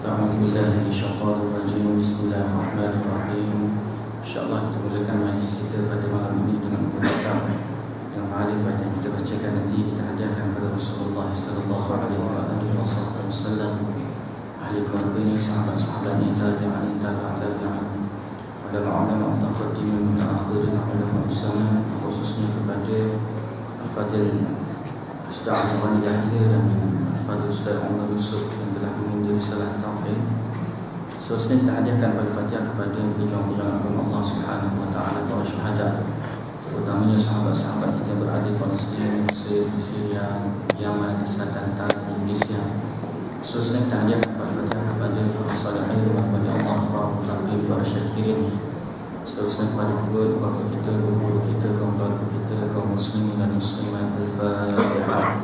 أعوذ بالله من الشيطان الرجيم. Bismillahirrahmanirrahim. InsyaAllah kita mulakan majlis kita pada malam ini dengan beberapa yang ma'alifat yang kita bacakan nanti kita hadiahkan kepada Rasulullah sallallahu alaihi wasallam, ahli keluarganya, sahabat-sahabatnya, tabi'in, tabi'in, ulama-ulama mutaqaddimin, mutaakhirin, ulama usama, khususnya kepada Al-Fadil Ustaz Al-Ghani Yahya dan Al-Fadil Ustaz Umar Yusuf yang telah menjadi salah tauhid. Seterusnya kita hadiahkan pada Fatihah kepada pejuang-pejuang agama Allah Subhanahu wa taala, para syuhada, terutamanya sahabat-sahabat kita yang berada di Palestin, Mesir, Syria, Yaman, Selatan, Indonesia. Seterusnya kita hadiahkan pada Fatihah kepada para salihin, kepada Allah, para muzakkir, para syakirin. Seterusnya kepada kedua bapa kita, guru kita, kaum keluarga kita, kaum muslimin dan muslimat. Al-Fatihah.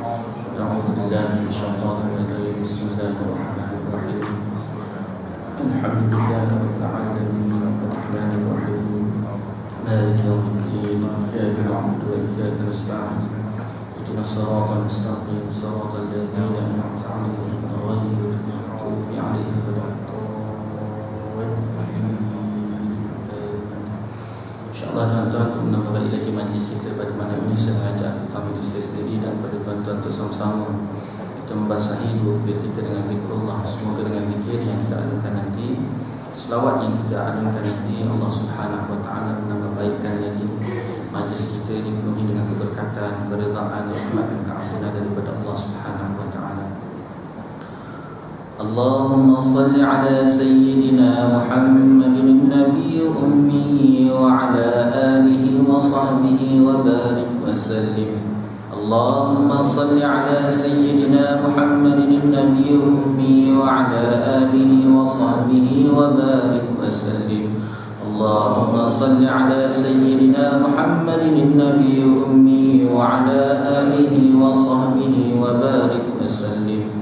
A'udzu billahi minasyaitonir rajim. Bismillahirrahmanirrahim. Alhamdulillahi rabbil alamin, arrahmanir rahim, maliki yaumiddin, iyyaka na'budu wa iyyaka nasta'in, ihdinas siratal mustaqim, siratal ladzina an'amta 'alaihim ghairil maghdubi 'alaihim waladdallin. InsyaAllah tuan-tuan, untuk menambah baik lagi majlis kita pada malam ini, saya mengajak terutama diri saya sendiri dan pada tuan-tuan untuk sama-sama kita membasahi dua bibir kita dengan zikrullah. Semoga dengan zikir yang kita alunkan nanti, selawat yang kita alunkan nanti, Allah Subhanahu wa taala menambah baikkan lagi majlis kita, dipenuhi dengan keberkatan, keridaan, rahmat dan keampunan daripada Allah Subhanahu wa taala. Allahumma salli ala sayyidina Muhammadin an-nabiy ummi wa ala alihi wa sahbihi wa barik wa sallim. Allahumma salli ala sayyidina Muhammadin an-nabiy ummi wa ala alihi wa sahbihi wa barik wa sallim. Allahumma salli ala sayyidina Muhammadin an-nabiy ummi wa ala alihi wa sahbihi wa barik wa sallim.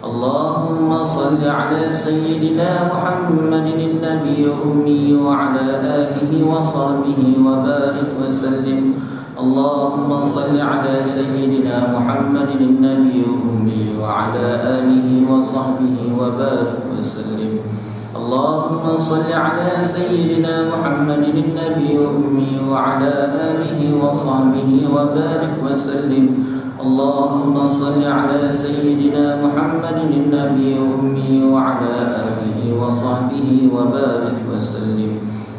اللهم صل على سيدنا محمد النبي الأمي وعلى آله وصحبه وبارك وسلم. اللهم صل على سيدنا محمد النبي الأمي وعلى آله وصحبه وبارك وسلم. اللهم صل على سيدنا محمد النبي الأمي وعلى آله وصحبه وبارك وسلم. اللهم صل على سيدنا محمد النبي الأمي وعلى آله وصحبه وبارك وسلم.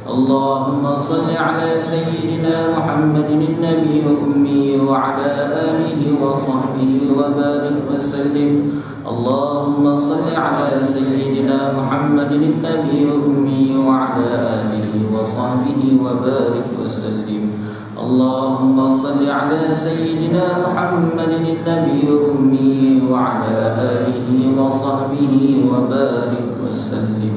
اللهم صل على سيدنا محمد النبي الأمي وعلى آله وصحبه وبارك وسلم. اللهم صل على سيدنا محمد النبي الأمي وعلى آله وصحبه وبارك وسلم. اللهم صل على سيدنا محمد النبي الأمي وعلى آله وصحبه وبارك وسلم.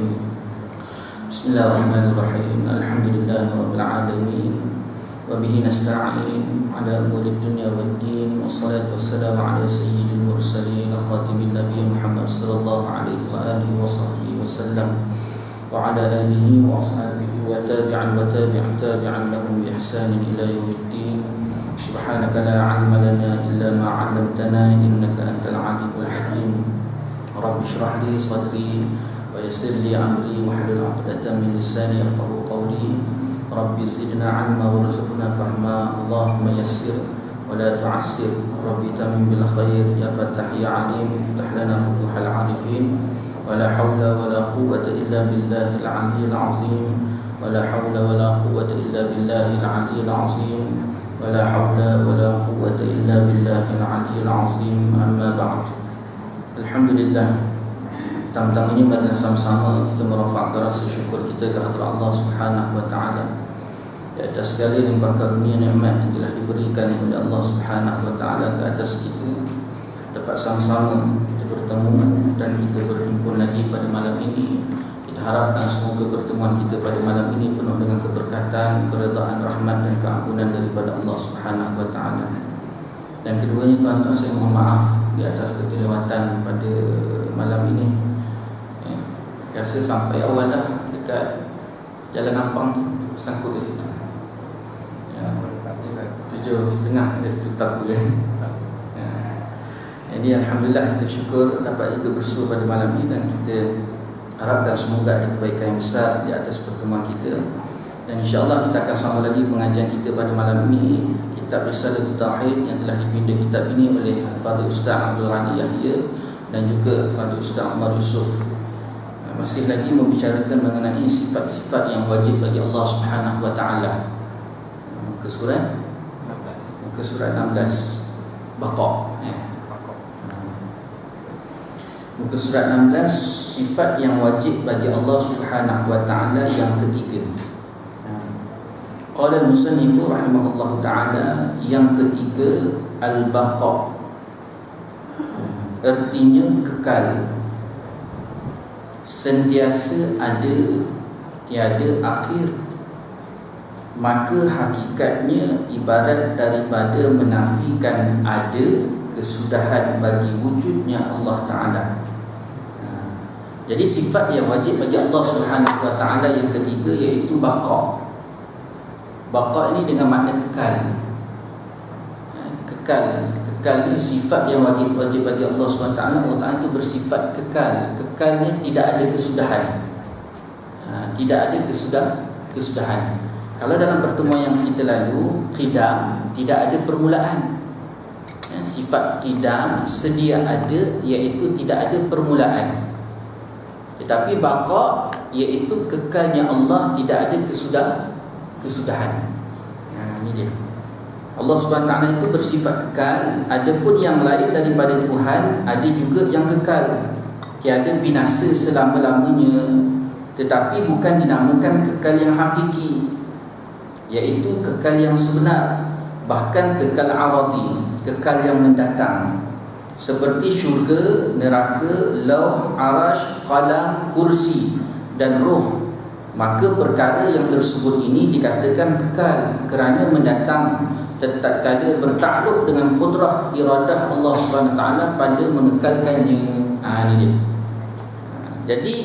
بسم الله الرحمن الرحيم. الحمد لله رب العالمين وبه نستعين على أمور الدنيا والدين، والصلاة والسلام على سيد المرسلين خاتم النبي محمد صلى الله عليه وآله وصحبه وسلم وعلى آله وأصحابه وتابعا تابعا لهم بإحسان إلى يوم الدين. سبحانك لا علم لنا إلا ما علمتنا إنك أنت العليم الحكيم. رب اشرح لي صدري ويسر لي أمري واحلل عقدة من لساني يفقهوا قولي. رب زدنا علما وارزقنا فهما. اللهم يسر ولا تعسر. رب تمم بالخير. يا فتاح يا عليم افتح لنا فتوح العارفين. ولا حول ولا قوة إلا بالله العلي العظيم. ولا حول ولا قوة إلا بالله العلي العظيم. ولا حول ولا قوة إلا بالله العلي العظيم. أما بعد. Alhamdulillah, pertama-tamanya mari sama-sama kita merafakkan rasa syukur kita kepada Allah Subhanahu wa taala di atas segala limpah karunia nikmat yang telah diberikan oleh Allah Subhanahu wa taala ke atas kita, dapat sama-sama kita bertemu dan kita berhimpun lagi pada malam ini. Kita harapkan semoga pertemuan kita pada malam ini penuh dengan keberkatan, keredaan, rahmat dan keampunan daripada Allah Subhanahu wa taala. Dan keduanya, tuan-tuan, saya mohon maaf di atas keterlewatan pada malam ini. Rasa sampai awal dah dekat Jalan Ampang tu, sangkut di situ. 7.30 di situ tak boleh. Jadi alhamdulillah kita syukur dapat juga bersua pada malam ini dan kita harapkan semoga ada kebaikan yang besar di atas pertemuan kita. Dan insya-Allah kita akan sambung lagi pengajian kita pada malam ini, kitab Risalatul Tauhid yang telah dibina kitab ini oleh Al-Fadhil Ustaz Abdul Ghani Yahya dan juga Al-Fadhil Ustaz Umar Yusuf. Masih lagi membicarakan mengenai sifat-sifat yang wajib bagi Allah Subhanahu wa taala. Muka surat 16 Baqarah. Muka surat 16, sifat yang wajib bagi Allah Subhanahu wa taala yang ketiga. Qala al-musannif rahimahullahu taala, yang ketiga al-baqa. Artinya kekal, sentiasa ada, tiada akhir. Maka hakikatnya ibarat daripada menafikan ada kesudahan bagi wujudnya Allah Ta'ala. Jadi sifat yang wajib bagi Allah Subhanahu wa taala yang ketiga iaitu baqa. Baqa ini dengan makna kekal. Kekal ni sifat yang wajib bagi Allah Subhanahu wa taala. Allah Ta'ala itu bersifat kekal. Kekalnya tidak ada kesudahan. Tidak ada kesudahan. Kalau dalam pertemuan yang kita lalu, qidam tidak ada permulaan. Sifat qidam sedia ada, iaitu tidak ada permulaan. Tetapi baqa iaitu kekalnya Allah, tidak ada kesudahan. Ini dia. Allah SWT itu bersifat kekal. Adapun yang lain daripada Tuhan, ada juga yang kekal, tiada binasa selama-lamanya, tetapi bukan dinamakan kekal yang hakiki, iaitu kekal yang sebenar, bahkan kekal aradi, kekal yang mendatang, seperti syurga, neraka, lauh, arash, qalam, kursi dan roh. Maka perkara yang tersebut ini dikatakan kekal kerana mendatang, tatkala bertakluk dengan kudrah iradah Allah Subhanahu taala pada mengekalkannya. Ini dia. Jadi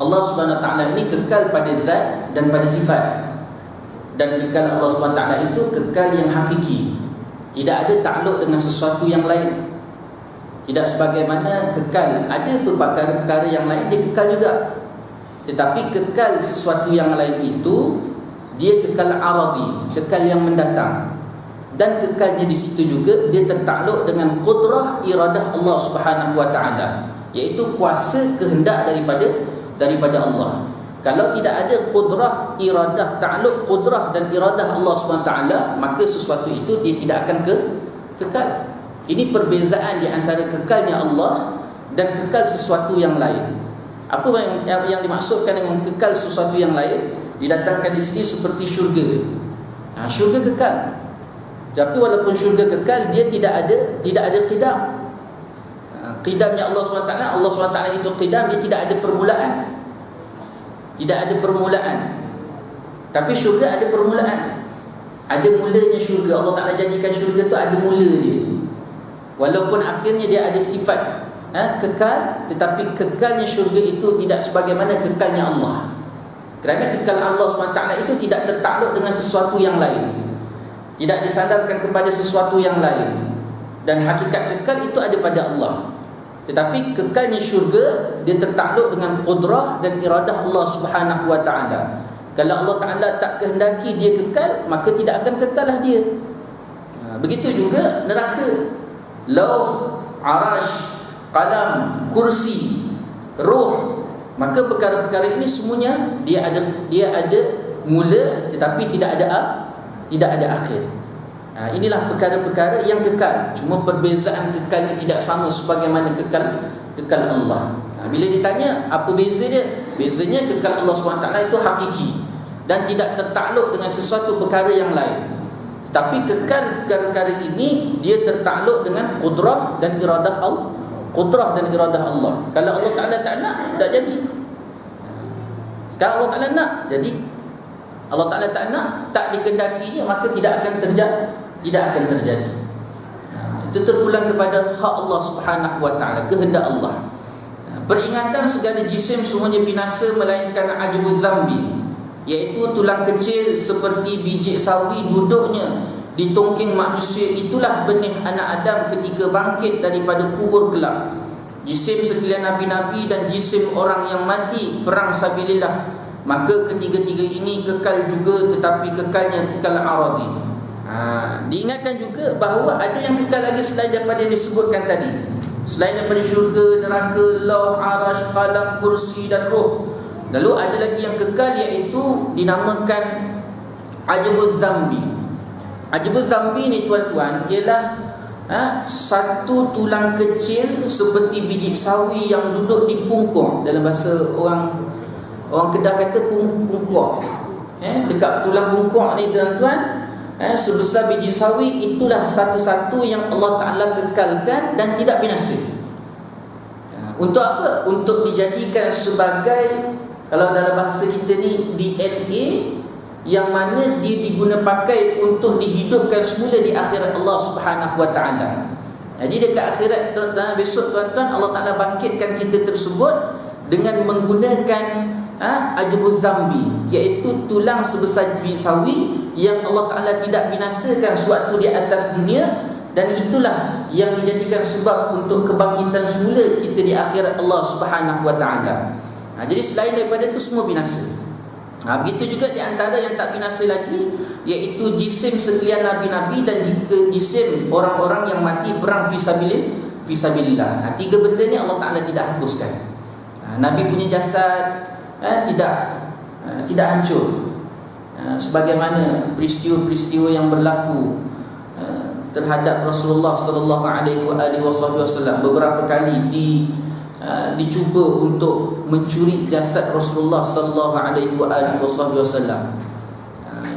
Allah Subhanahu taala ini kekal pada zat dan pada sifat. Dan kekal Allah Subhanahu taala itu kekal yang hakiki, tidak ada takluk dengan sesuatu yang lain. Tidak sebagaimana kekal ada perkara-perkara yang lain dia kekal juga. Tetapi kekal sesuatu yang lain itu dia kekal aradi, kekal yang mendatang. Dan kekalnya di situ juga dia tertakluk dengan qudrah iradah Allah Subhanahu wa taala, iaitu kuasa kehendak daripada Allah. Kalau tidak ada qudrah iradah, takluk qudrah dan iradah Allah Subhanahu wa taala, maka sesuatu itu dia tidak akan kekal. Ini perbezaan di antara kekalnya Allah dan kekal sesuatu yang lain. Apa yang dimaksudkan dengan kekal sesuatu yang lain? Didatangkan di sini seperti syurga. Syurga kekal. Tapi walaupun syurga kekal, dia tidak ada qidam. Qidamnya Allah SWT, Allah SWT itu qidam, dia tidak ada permulaan. Tidak ada permulaan. Tapi syurga ada permulaan. Ada mulanya syurga. Allah Ta'ala jadikan syurga tu ada mula dia. Walaupun akhirnya dia ada sifat kekal, tetapi kekalnya syurga itu tidak sebagaimana kekalnya Allah. Kerana kekal Allah SWT itu tidak tertakluk dengan sesuatu yang lain, tidak disandarkan kepada sesuatu yang lain. Dan hakikat kekal itu ada pada Allah. Tetapi kekalnya syurga, dia tertakluk dengan qudrah dan iradah Allah Subhanahu wa taala. Kalau Allah Ta'ala tak kehendaki dia kekal, maka tidak akan kekallah dia. Begitu juga neraka, lauh, arash, qalam, kursi, roh. Maka perkara-perkara ini semuanya dia ada mula, tetapi tidak ada akhir. Inilah perkara-perkara yang kekal. Cuma perbezaan kekalnya tidak sama sebagaimana kekal Allah. Bila ditanya apa beza dia? Bezanya kekal Allah SWT itu hakiki dan tidak tertakluk dengan sesuatu perkara yang lain. Tapi kekal perkara ini dia tertakluk dengan qudrah dan iradah Allah. Qudrah dan iradah Allah. Kalau Allah Ta'ala tak nak, tak jadi. Sekarang Allah Ta'ala nak, jadi. Allah Ta'ala tak nak, tak dikehendakinya, maka tidak akan terjadi. Itu terpulang kepada hak Allah Subhanahu wa taala, kehendak Allah. Peringatan segala jisim semuanya binasa melainkan ajbuz zambi, iaitu tulang kecil seperti biji sawi duduknya di tongking manusia. Itulah benih anak Adam ketika bangkit daripada kubur kelak. jisim sekalian nabi-nabi dan jisim orang yang mati perang sabilillah, maka ketiga-tiga ini kekal juga, tetapi kekalnya kekal aradi. Diingatkan juga bahawa ada yang kekal lagi selain daripada yang disebutkan tadi, selain daripada syurga, neraka, lauh, arash, qalam, kursi dan roh. Lalu ada lagi yang kekal, iaitu dinamakan ajbuz zambi. Ajbuz zambi ni tuan-tuan ialah satu tulang kecil seperti biji sawi yang duduk di pungkuk. Dalam bahasa orang Kedah kata pungkuk, dekat tulang pungkuk ni tuan-tuan, sebesar biji sawi. Itulah satu-satu yang Allah Ta'ala kekalkan dan tidak binasa. Untuk apa? Untuk dijadikan sebagai, kalau dalam bahasa kita ni, DNA, yang mana dia diguna pakai untuk dihidupkan semula di akhirat Allah Subhanahu Wa Taala. Jadi dekat akhirat besok tuan-tuan, Allah Taala bangkitkan kita tersebut dengan menggunakan ajbuz zambi, iaitu tulang sebesar biji sawi yang Allah Taala tidak binasakan sewaktu di atas dunia, dan itulah yang dijadikan sebab untuk kebangkitan semula kita di akhirat Allah Subhanahu Wa Taala. Jadi selain daripada itu semua binasa. Begitu juga di antara yang tak binasa lagi, iaitu jisim sekalian nabi-nabi dan juga jisim orang-orang yang mati perang fisabilillah. Tiga benda ni Allah Ta'ala tidak hapuskan. Nabi punya jasad tidak hancur, sebagaimana peristiwa-peristiwa yang berlaku terhadap Rasulullah sallallahu alaihi wasallam. Beberapa kali dicuba untuk mencuri jasad Rasulullah sallallahu alaihi wasallam.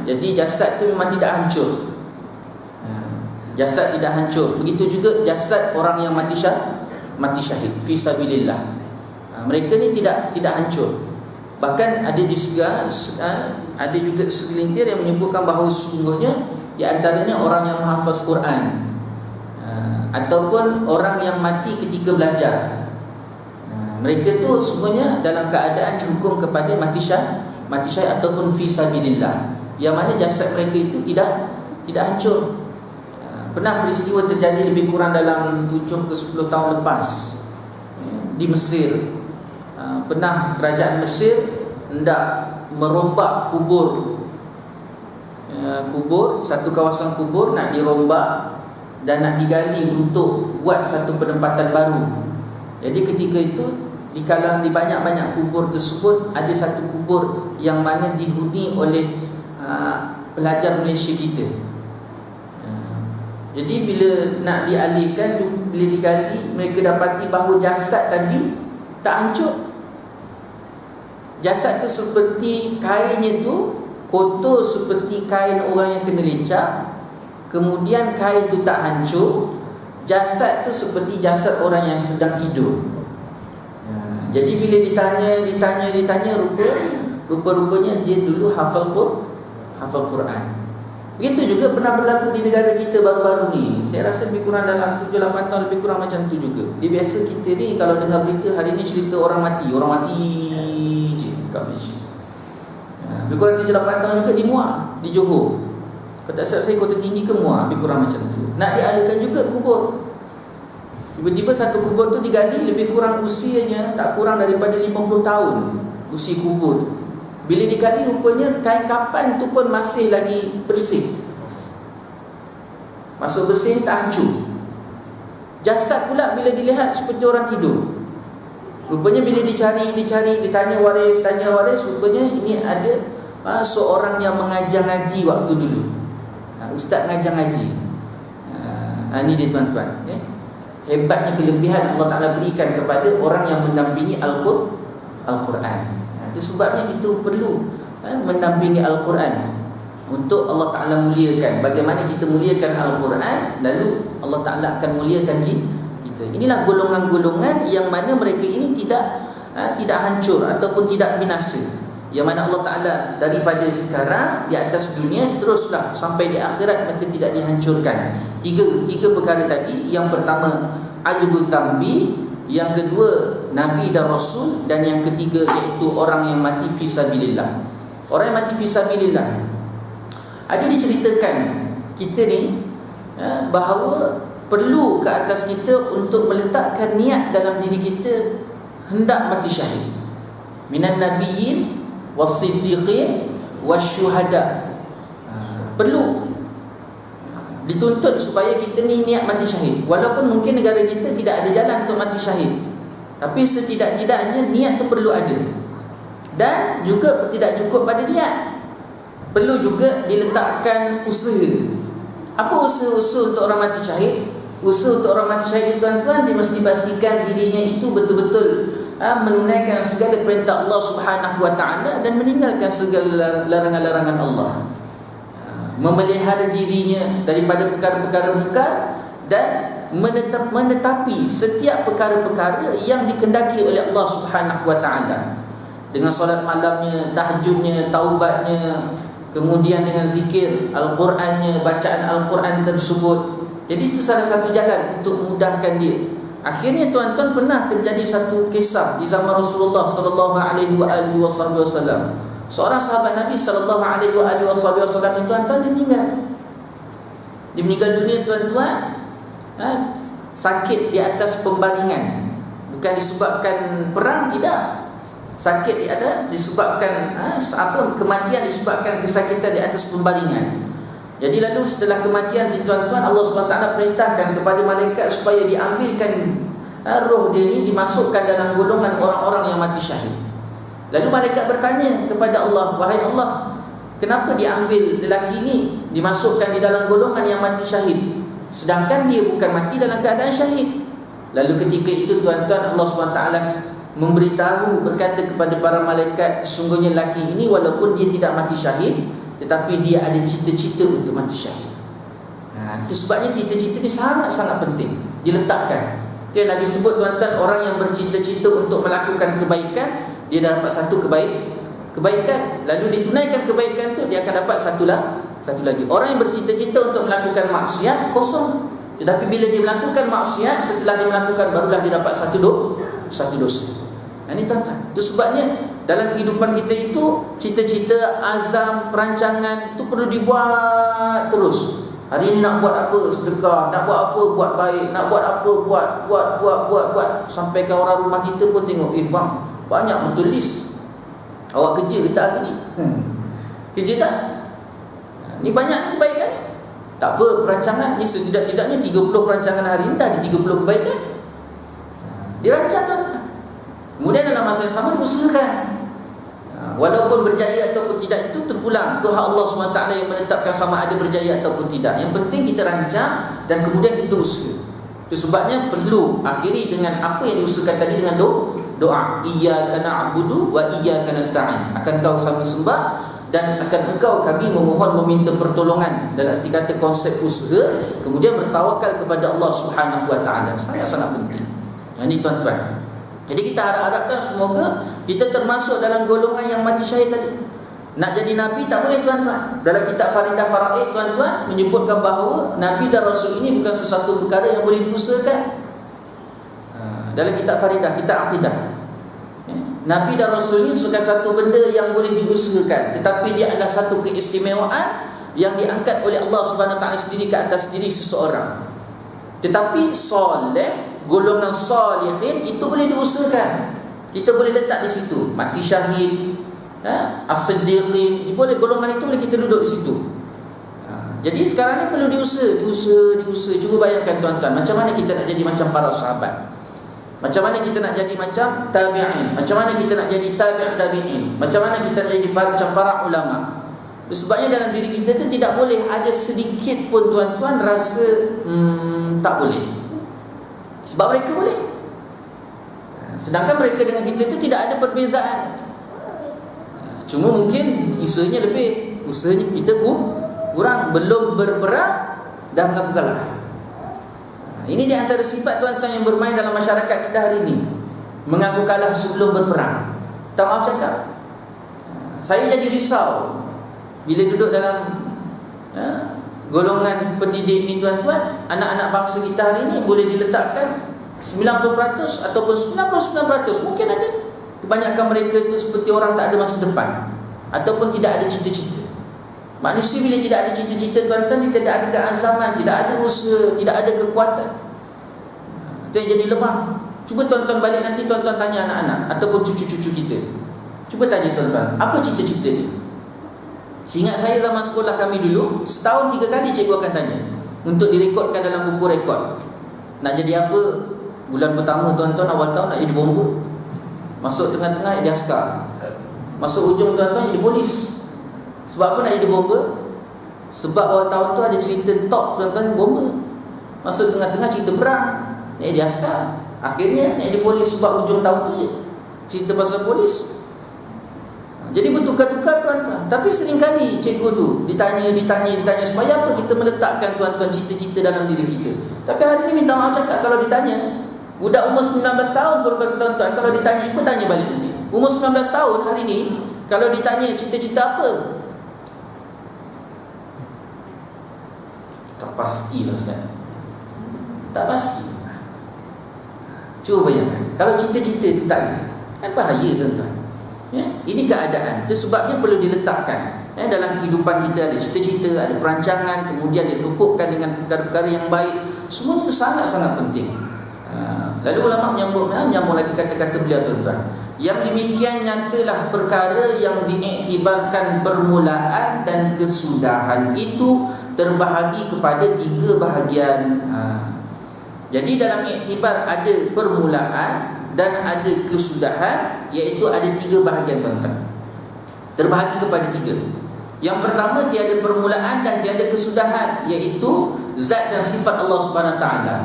Jadi jasad tu memang tidak hancur. Jasad tidak hancur. Begitu juga jasad orang yang mati syahid fi sabilillah. Mereka ni tidak hancur. Bahkan ada juga segelintir yang menyebutkan bahawa sesungguhnya di antaranya orang yang menghafaz Quran, ataupun orang yang mati ketika belajar. Mereka tu semuanya dalam keadaan dihukum kepada mati syahid ataupun fi sabilillah, yang mana jasad mereka itu tidak hancur. Pernah peristiwa terjadi lebih kurang dalam 7 ke 10 tahun lepas di Mesir. Pernah kerajaan Mesir hendak merombak kubur, satu kawasan kubur nak dirombak dan nak digali untuk buat satu penempatan baru. Jadi ketika itu di banyak-banyak kubur tersebut, ada satu kubur yang mana dihuni oleh pelajar Malaysia kita. Jadi bila nak dialihkan, bila digali, mereka dapati bahawa jasad tadi tak hancur. Jasad tu seperti kainnya tu kotor, seperti kain orang yang kena lecak. Kemudian kain tu tak hancur, jasad tu seperti jasad orang yang sedang tidur. Jadi bila ditanya, rupa-rupanya dia dulu hafal Quran. Begitu juga pernah berlaku di negara kita baru-baru ni. Saya rasa lebih kurang dalam 7-8 tahun lebih kurang macam tu juga. Dia biasa kita ni kalau dengar berita hari ni cerita orang mati je kat Malaysia. Lebih kurang 7-8 tahun juga di Muar, di Johor. Kalau tak silap saya Kota Tinggi ke Muar, lebih kurang macam tu. Nak dialihkan juga kubur. Tiba-tiba satu kubur tu digali, lebih kurang usianya tak kurang daripada 50 tahun usia kubur tu. Bila digali, rupanya kain kapan tu pun masih lagi bersih. Masuk bersih ni tak hancur. Jasad pula bila dilihat seperti orang tidur. Rupanya bila dicari, ditanya waris, rupanya ini ada seorang yang mengajar ngaji waktu dulu. Ustaz mengajar ngaji. Ini dia tuan-tuan, hebatnya kelebihan Allah Ta'ala berikan kepada orang yang mendampingi Al-Quran. Itu sebabnya kita perlu mendampingi Al-Quran untuk Allah Ta'ala muliakan. Bagaimana kita muliakan Al-Quran, lalu Allah Ta'ala akan muliakan kita. Inilah golongan-golongan yang mana mereka ini tidak hancur ataupun tidak binasa, yang mana Allah Ta'ala daripada sekarang di atas dunia teruslah sampai di akhirat mereka tidak dihancurkan. Tiga perkara tadi. Yang pertama ajbuz zambi, yang kedua Nabi dan Rasul, dan yang ketiga iaitu orang yang mati fisabilillah. Orang yang mati fisabilillah, ada diceritakan kita ni bahawa perlu ke atas kita untuk meletakkan niat dalam diri kita hendak mati syahid. Minan nabiyyin was-siddiqin wasyuhada. Perlu dituntut supaya kita ni niat mati syahid. Walaupun mungkin negara kita tidak ada jalan untuk mati syahid, tapi setidak-tidaknya niat tu perlu ada. Dan juga tidak cukup pada niat, perlu juga diletakkan usaha. Apa usaha-usaha untuk orang mati syahid? Usaha untuk orang mati syahid, tuan-tuan, dia mesti pastikan dirinya itu betul-betul menunaikan segala perintah Allah Subhanahu wa taala dan meninggalkan segala larangan-larangan Allah. Memelihara dirinya daripada perkara-perkara mungkar dan menetapi setiap perkara-perkara yang dikendaki oleh Allah Subhanahu wa taala. Dengan solat malamnya, tahajudnya, taubatnya, kemudian dengan zikir Al-Qurannya, bacaan Al-Quran tersebut. Jadi itu salah satu jalan untuk memudahkan dia. Akhirnya tuan-tuan, pernah terjadi satu kisah di zaman Rasulullah sallallahu alaihi wasallam. Seorang sahabat Nabi sallallahu alaihi wasallam itu, tuan-tuan, dia meninggal. Dia meninggal dunia, tuan-tuan, sakit di atas pembaringan. Bukan disebabkan perang, tidak. Sakit disebabkan kematian disebabkan kesakitan di atas pembaringan. Jadi lalu setelah kematian, tuan-tuan, Allah SWT perintahkan kepada malaikat supaya diambilkan roh dia ni, dimasukkan dalam golongan orang-orang yang mati syahid. Lalu malaikat bertanya kepada Allah, wahai Allah, kenapa diambil lelaki ni, dimasukkan di dalam golongan yang mati syahid, sedangkan dia bukan mati dalam keadaan syahid? Lalu ketika itu, tuan-tuan, Allah SWT memberitahu, berkata kepada para malaikat, sesungguhnya lelaki ini walaupun dia tidak mati syahid, tetapi dia ada cita-cita untuk mati syahid. Itu sebabnya cita-cita ni sangat-sangat penting diletakkan. Itu yang Nabi sebut, tuan-tuan, orang yang bercita-cita untuk melakukan kebaikan, dia dah dapat satu kebaikan, lalu ditunaikan kebaikan tu, dia akan dapat satu lagi. Orang yang bercita-cita untuk melakukan maksiat, kosong. Tetapi bila dia melakukan maksiat, setelah dia melakukan, barulah dia dapat satu dosa. Ini tuan-tuan, itu sebabnya dalam kehidupan kita itu, cita-cita, azam, perancangan itu perlu dibuat terus. Hari ini nak buat apa? Sedekah. Nak buat apa? Buat baik. Nak buat apa? Buat. Sampai kan orang rumah kita pun tengok, bang, banyak betul list. Awak kerja ke tak hari ni? Kerja tak? Ni banyak kebaikan. Tak apa, perancangan ni setidak-tidaknya 30 perancangan hari ni, dah ada 30 kebaikan. Dirancang, tuan-tuan. Kemudian dalam masa yang sama diusahakan. Walaupun berjaya ataupun tidak, itu terpulang ke hak Allah SWT yang menetapkan sama ada berjaya ataupun tidak. Yang penting kita rancang dan kemudian kita usaha. Itu sebabnya perlu akhiri dengan apa yang diusahakan tadi, dengan doa. Iyyaka na'budu wa iyyaka nasta'in. Akan kau kami sembah dan akan engkau kami memohon meminta pertolongan. Dalam arti kata konsep usaha, kemudian bertawakal kepada Allah Subhanahu wa taala. Sangat-sangat penting. Ini tuan-tuan. Jadi kita harapkan semoga kita termasuk dalam golongan yang mati syahid tadi. Nak jadi Nabi tak boleh, tuan-tuan. Dalam kitab Faridah Faraid, tuan-tuan, menyebutkan bahawa Nabi dan Rasul ini bukan sesuatu perkara yang boleh diusahakan. Dalam kitab Faridah, kitab Aqidah, Nabi dan Rasul ini bukan satu benda yang boleh diusahakan, tetapi dia adalah satu keistimewaan yang diangkat oleh Allah Subhanahu Wa Taala sendiri ke atas diri seseorang. Tetapi soleh, golongan salihin itu boleh diusahakan. Kita boleh letak di situ, mati syahid, as-siddiqin, boleh, golongan itu boleh kita duduk di situ. Jadi sekarang ni perlu diusaha. Cuba bayangkan, tuan-tuan, macam mana kita nak jadi macam para sahabat, macam mana kita nak jadi macam tabi'in, macam mana kita nak jadi tabi'in, macam mana kita nak jadi macam para ulama. Sebabnya dalam diri kita tu tidak boleh ada sedikit pun, tuan-tuan, rasa tak boleh. Sebab mereka boleh, sedangkan mereka dengan kita itu tidak ada perbezaan. Cuma mungkin usahanya lebih, usahanya kita kurang. Belum berperang dah mengaku kalah. Ini di antara sifat, tuan-tuan, yang bermain dalam masyarakat kita hari ini. Mengaku kalah sebelum berperang. Tak maaf cakap, saya jadi risau bila duduk dalam golongan pendidik ni, tuan-tuan. Anak-anak bangsa kita hari ini boleh diletakkan 90% ataupun 99%, mungkin ada. Kebanyakan mereka itu seperti orang tak ada masa depan, ataupun tidak ada cita-cita. Manusia bila tidak ada cita-cita tuan-tuan, dia tidak ada keazaman, tidak ada usaha, tidak ada kekuatan, itu yang jadi lemah. Cuba tuan-tuan balik nanti tuan-tuan tanya anak-anak ataupun cucu-cucu kita. Cuba tanya tuan-tuan, apa cita-cita dia? Seingat saya zaman sekolah kami dulu, setahun 3 kali cikgu akan tanya, untuk direkodkan dalam buku rekod. Nak jadi apa? Bulan pertama tuan-tuan, awal tahun nak jadi bomba. Masuk tengah-tengah jadi askar. Masuk ujung tuan-tuan jadi polis. Sebab apa nak jadi bomba? Sebab awal tahun tu ada cerita top tuan-tuan bomba. Masuk tengah-tengah cerita perang, nak jadi askar. Akhirnya nak jadi polis sebab ujung tahun tu je cerita pasal polis. Jadi bertukar-tukar tuan-tuan. Tapi seringkali cikgu tu ditanya supaya apa kita meletakkan tuan-tuan cita-cita dalam diri kita. Tapi hari ni minta maaf cakap, kalau ditanya, budak umur 19 tahun pun tuan-tuan, kalau ditanya, cuba tanya balik nanti. Umur 19 tahun hari ni, kalau ditanya cita-cita apa, tak pasti lah Ustaz. Tak pasti. Cuba bayangkan, kalau cita-cita itu tak ada, kan bahaya tuan-tuan. Ya? Ini keadaan. Itu sebabnya perlu diletakkan. Dalam kehidupan kita ada cita-cita, ada perancangan, kemudian ditukupkan dengan perkara-perkara yang baik. Semua itu sangat-sangat penting. Lalu ulama menyambung lagi kata-kata beliau tuan-tuan. Yang demikian nyatalah perkara yang diiktibarkan permulaan dan kesudahan itu terbahagi kepada 3 bahagian. Jadi dalam iktibar ada permulaan dan ada kesudahan, iaitu ada 3 bahagian tuan-tuan. Terbahagi kepada 3. Yang pertama, tiada permulaan dan tiada kesudahan, iaitu zat dan sifat Allah Subhanahu Wa Taala.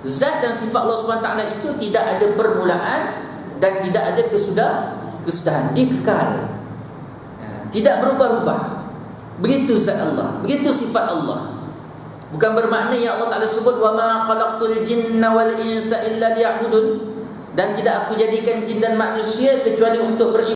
Zat dan sifat Allah Subhanahu Wa Taala itu tidak ada permulaan dan tidak ada kesudahan. Dia kekal, tidak berubah-ubah. Begitu zat Allah, begitu sifat Allah. Bukan bermakna yang Allah Ta'ala sebut wa ma khalaqtul jinna wal insa illa liya'budun, dan tidak aku jadikan jin dan manusia kecuali untuk beribadah.